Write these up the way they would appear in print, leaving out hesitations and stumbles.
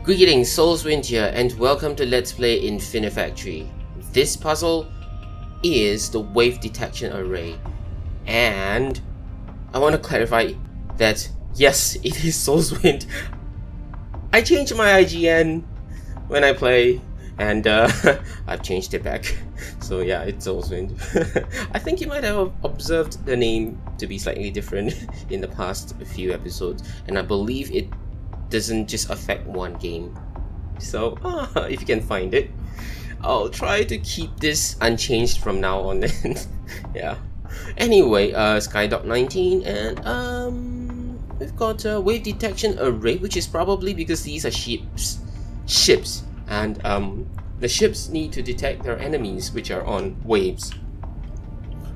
Greetings, Soulswind here, and welcome to Let's Play Infinifactory. This puzzle is the wave detection array, and I want to clarify that yes, it is Soulswind. I changed my IGN when I play, and I've changed it back. So yeah, it's Soulswind. I think you might have observed the name to be slightly different in the past few episodes, and I believe it doesn't just affect one game. So if you can find it, I'll try to keep this unchanged from now on then. Yeah. Anyway, Skydock19, and we've got a wave detection array, which is probably because these are ships, and the ships need to detect their enemies, which are on waves.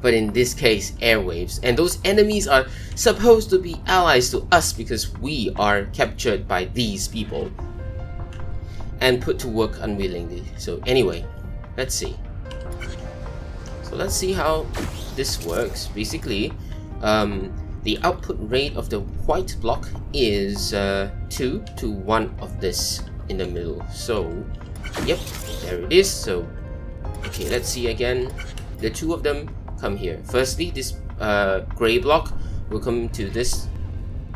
But in this case, airwaves, and those enemies are supposed to be allies to us because we are captured by these people and put to work unwillingly. So anyway, let's see. So let's see how this works. Basically, the output rate of the white block is 2 to 1 of this in the middle. So yep, there it is. So okay, let's see again. The two of them come here. Firstly, this gray block will come to this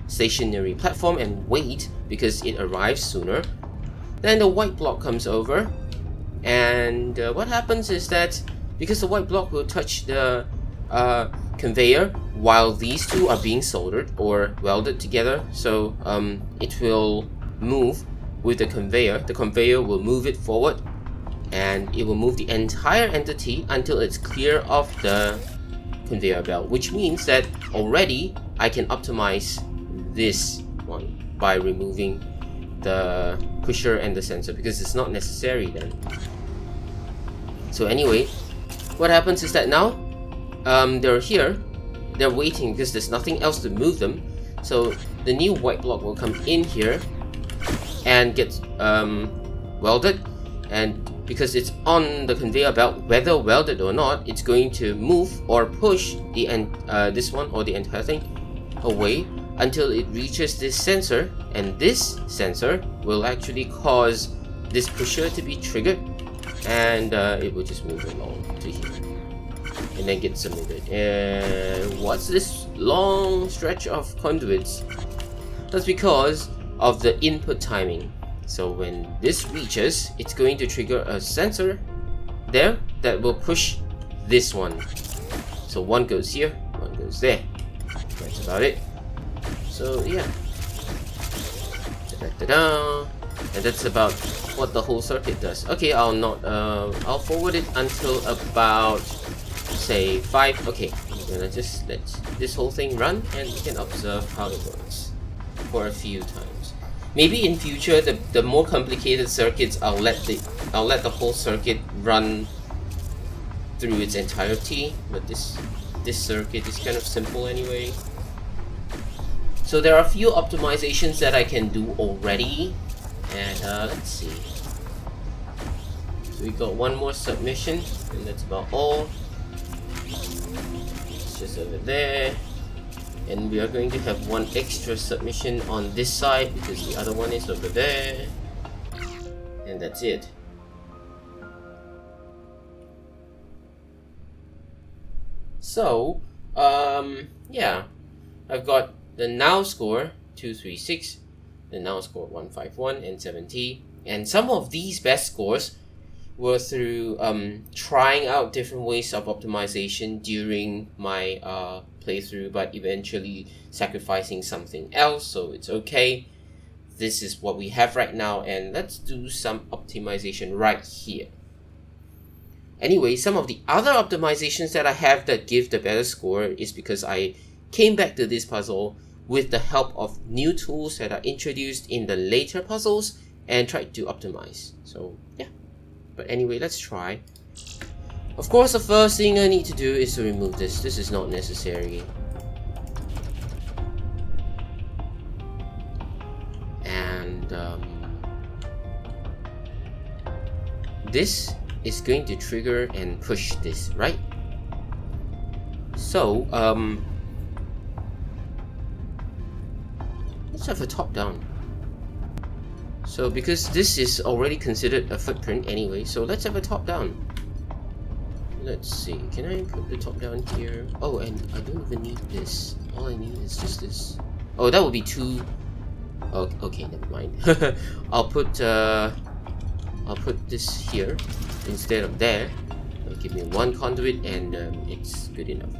stationary platform and wait because it arrives sooner. Then the white block comes over, and what happens is that because the white block will touch the conveyor while these two are being soldered or welded together, so it will move with the conveyor. The conveyor will move it forward, and it will move the entire entity until it's clear of the conveyor belt, which means that already I can optimize this one by removing the pusher and the sensor because it's not necessary then. So anyway, what happens is that now they're here, they're waiting because there's nothing else to move them, so the new white block will come in here and get welded, and because it's on the conveyor belt, whether welded or not, it's going to move or push the this one or the entire thing away until it reaches this sensor, and this sensor will actually cause this pusher to be triggered, and it will just move along to here and then get submitted. And what's this long stretch of conduits? That's because of the input timing. So when this reaches, it's going to trigger a sensor there that will push this one. So one goes here, one goes there. That's about it. So yeah. Da-da-da-da. And that's about what the whole circuit does. Okay, I'll forward it until about say 5. Okay, I'm gonna just let this whole thing run and you can observe how it works for a few times. Maybe in future, the more complicated circuits, I'll let the whole circuit run through its entirety. But this circuit is kind of simple anyway. So there are a few optimizations that I can do already, and let's see. So we got one more submission, and that's about all. It's just over there. And we are going to have one extra submission on this side because the other one is over there. And that's it. So, yeah. I've got the now score 236, the now score 151 and 70. And some of these best scores were through trying out different ways of optimization during my playthrough, but eventually sacrificing something else, so it's okay. This is what we have right now, and let's do some optimization right here. Anyway, some of the other optimizations that I have that give the better score is because I came back to this puzzle with the help of new tools that are introduced in the later puzzles and tried to optimize. So yeah. But anyway, let's try. Of course, the first thing I need to do is to remove this. This is not necessary. And this is going to trigger and push this, right? So, let's have a top down. So because this is already considered a footprint anyway, so let's have a top down. Let's see, can I put the top down here? Oh, and I don't even need this. All I need is just this. Oh, that would be two. Oh, okay, never mind. I'll put this here instead of there. It'll give me one conduit, and it's good enough.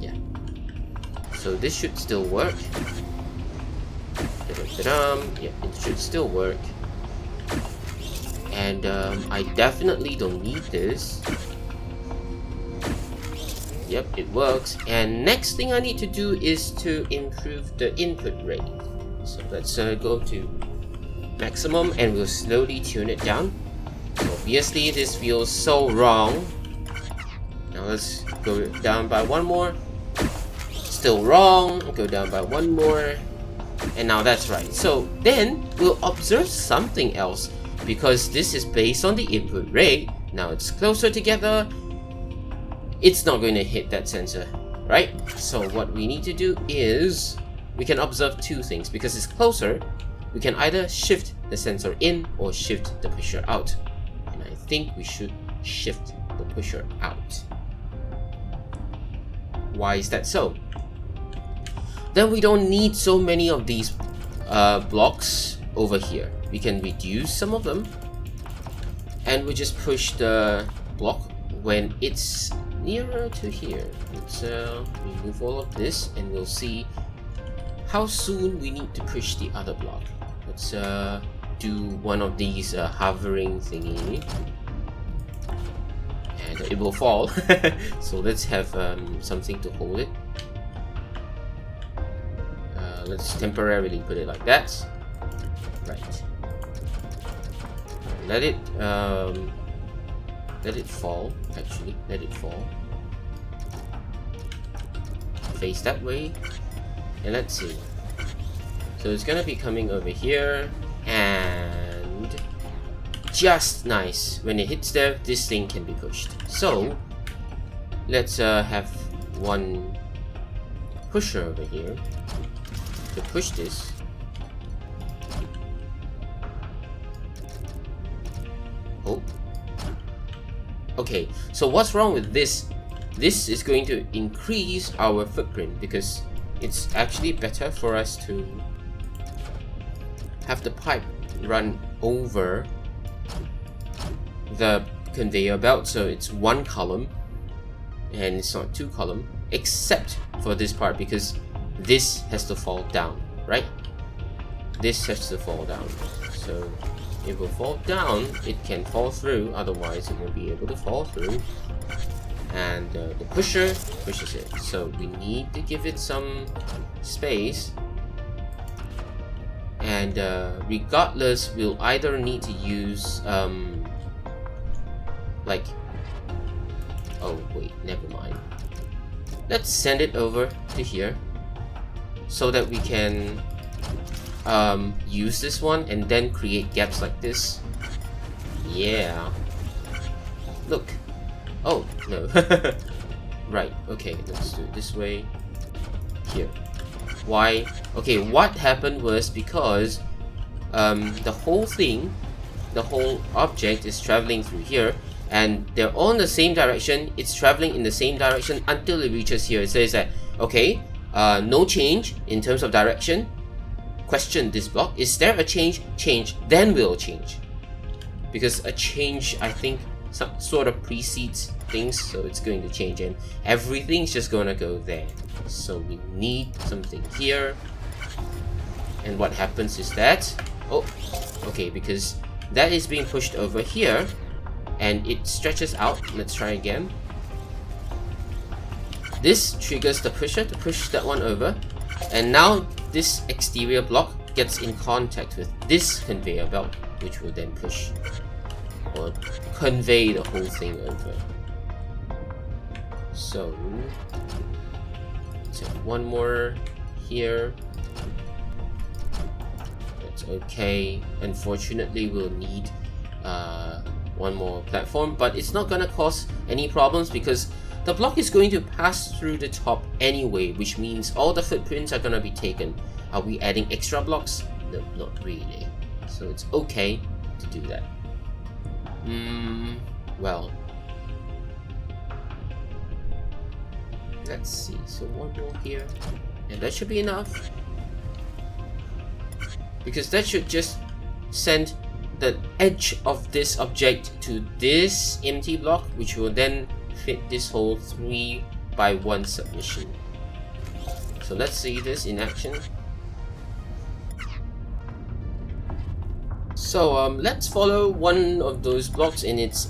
Yeah. So this should still work. Yeah, it should still work. And I definitely don't need this. Yep, it works. And next thing I need to do is to improve the input rate. So let's go to maximum, and we'll slowly tune it down. Obviously this feels so wrong. Now let's go down by one more. Still wrong. Go down by one more. And now that's right. So then we'll observe something else, because this is based on the input rate. Now it's closer together. It's not going to hit that sensor, right? So what we need to do is we can observe two things. Because it's closer, we can either shift the sensor in or shift the pusher out. And I think we should shift the pusher out. Why is that so? Then we don't need so many of these blocks over here. We can reduce some of them, and we just push the block when it's nearer to here. Let's remove all of this, and we'll see how soon we need to push the other block. Let's do one of these hovering thingy, and it will fall. So let's have something to hold it. Let's temporarily put it like that. Right. Let it fall. Actually, let it fall. Face that way, and let's see. So it's gonna be coming over here, and just nice. When it hits there, this thing can be pushed. So let's have one pusher over here to push this. Oh. Okay, so what's wrong with this? This is going to increase our footprint, because it's actually better for us to have the pipe run over the conveyor belt, so it's one column and it's not two column, except for this part, because this has to fall down, right? This has to fall down. So it will fall down, it can fall through, otherwise it won't be able to fall through. And the pusher pushes it. So we need to give it some space. And regardless, we'll either need to use like, oh wait, never mind. Let's send it over to here, so that we can use this one and then create gaps like this. Yeah. Look. Oh, no. Right, okay, let's do it this way. Here. Why? Okay, what happened was because the whole thing, the whole object is traveling through here, and they're all in the same direction. It's traveling in the same direction until it reaches here. It says that, okay, no change in terms of direction. Question this block. Is there a change? Change. Then we'll change. Because a change, I think, some sort of precedes things, so it's going to change, and everything's just gonna go there. So we need something here. And what happens is that, oh, okay, because that is being pushed over here, and it stretches out. Let's try again. This triggers the pusher to push that one over, and now this exterior block gets in contact with this conveyor belt, which will then push or convey the whole thing over. So let's have one more here. That's okay. Unfortunately, we'll need one more platform, but it's not gonna cause any problems because the block is going to pass through the top anyway, which means all the footprints are gonna be taken. Are we adding extra blocks? No, not really. So it's okay to do that. Well, let's see. So one more here, and that should be enough, because that should just send the edge of this object to this empty block, which will then fit this whole 3x1 submission. So let's see this in action. So let's follow one of those blocks in its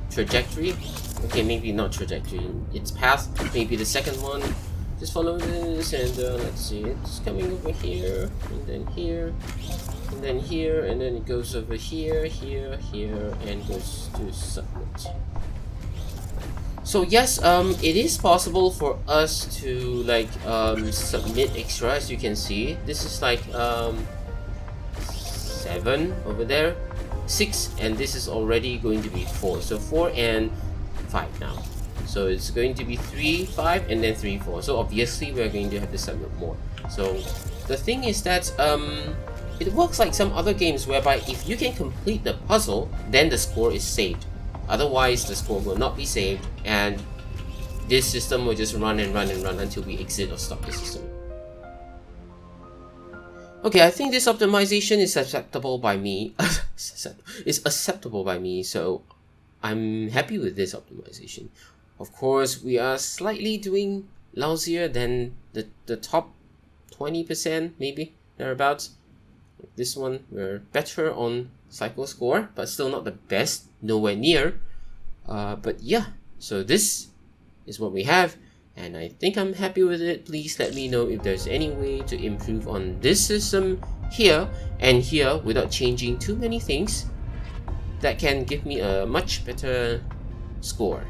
trajectory. Okay, maybe not trajectory, its path, maybe the second one. Just follow this, and let's see, it's coming over here, and then here, and then here, and then it goes over here, here, here, and goes to submit. So yes, it is possible for us to like submit extra. As you can see, this is like 7 over there, 6, and this is already going to be 4. So 4 and 5 now. So it's going to be 3, 5, and then 3, 4. So obviously we're going to have to submit more. So the thing is that it works like some other games whereby if you can complete the puzzle, then the score is saved. Otherwise, the score will not be saved, and this system will just run and run and run until we exit or stop the system. Okay, I think this optimization is acceptable by me. It's acceptable by me, so I'm happy with this optimization. Of course, we are slightly doing lousier than the top 20%, maybe thereabouts. This one, we're better on cycle score, but still not the best, nowhere near. But yeah, so this is what we have, and I think I'm happy with it. Please let me know if there's any way to improve on this system here and here without changing too many things that can give me a much better score.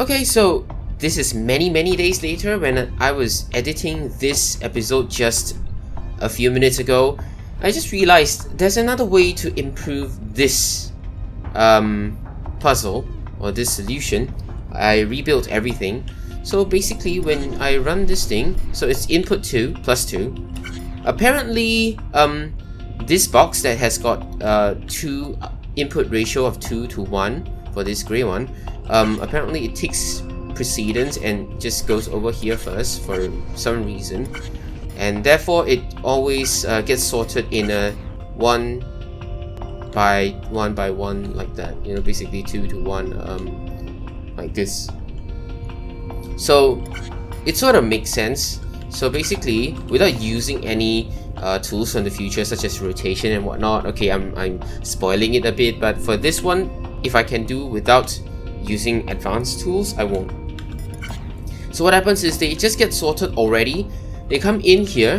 Okay, so this is many days later when I was editing this episode just a few minutes ago. I just realized there's another way to improve this puzzle or this solution. I rebuilt everything. So basically when I run this thing, so it's input 2 plus 2. Apparently this box that has got 2 input ratio of 2 to 1 for this gray one, apparently it takes precedence and just goes over here first for some reason, and therefore it always gets sorted in a 1 by 1 by 1 like that, you know, basically 2 to 1 like this. So it sort of makes sense. So basically, without using any tools from the future such as rotation and whatnot, okay, I'm spoiling it a bit, but for this one, if I can do without using advanced tools, I won't. So what happens is they just get sorted already. They come in here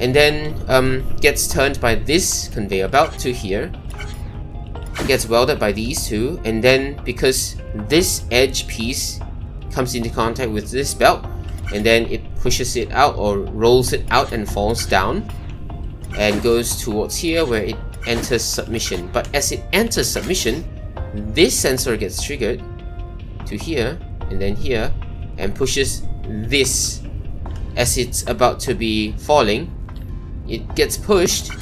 and then gets turned by this conveyor belt to here, gets welded by these two, and then because this edge piece comes into contact with this belt, and then it pushes it out or rolls it out and falls down and goes towards here where it enters submission. But as it enters submission, this sensor gets triggered to here and then here and pushes this. As it's about to be falling, it gets pushed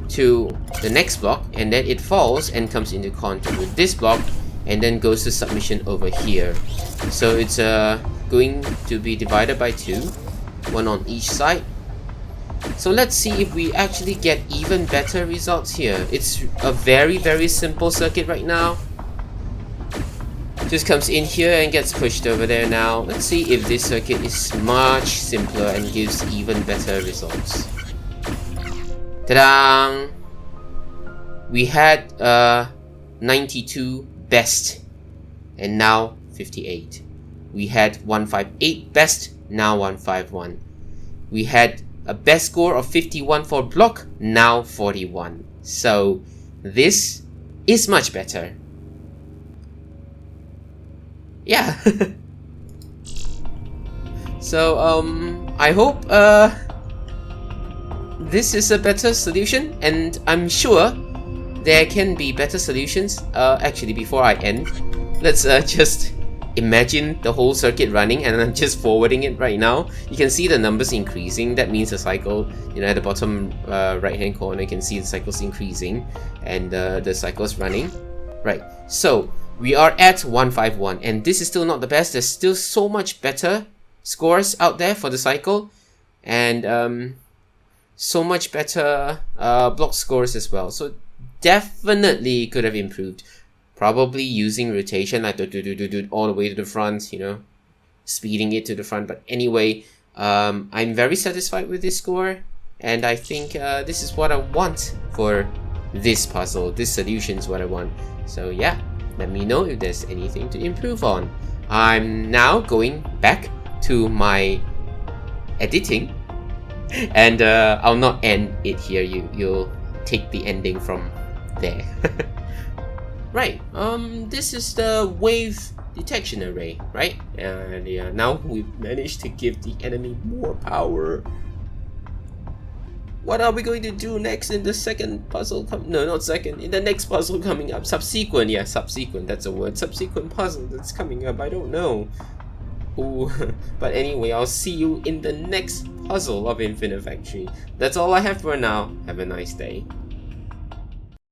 to the next block, and then it falls and comes into contact with this block and then goes to submission over here. So it's going to be divided by 2, one on each side. So let's see if we actually get even better results here. It's a very simple circuit right now. Just comes in here and gets pushed over there now. Let's see if this circuit is much simpler and gives even better results. Ta-da! We had 92 best and now 58. We had 158 best, now 151. We had a best score of 51 for block, now 41. So this is much better. Yeah. So I hope this is a better solution, and I'm sure there can be better solutions. Actually, before I end, let's just imagine the whole circuit running and I'm just forwarding it right now, you can see the numbers increasing. That means the cycle, you know, at the bottom right hand corner, you can see the cycle's increasing and the cycle's running. Right, so we are at 151 and this is still not the best. There's still so much better scores out there for the cycle, and so much better block scores as well. So definitely could have improved. Probably using rotation, like all the way to the front, you know, speeding it to the front. But anyway, I'm very satisfied with this score, and I think this is what I want for this puzzle. This solution is what I want. So yeah, let me know if there's anything to improve on. I'm now going back to my editing, and I'll not end it here. You'll take the ending from there. Right, this is the wave detection array, right? And yeah, now we've managed to give the enemy more power. What are we going to do next in the second puzzle? No, not second. In the next puzzle coming up. Subsequent, yeah, subsequent. That's a word. Subsequent puzzle that's coming up. I don't know. Ooh. But anyway, I'll see you in the next puzzle of Infinifactory. That's all I have for now. Have a nice day.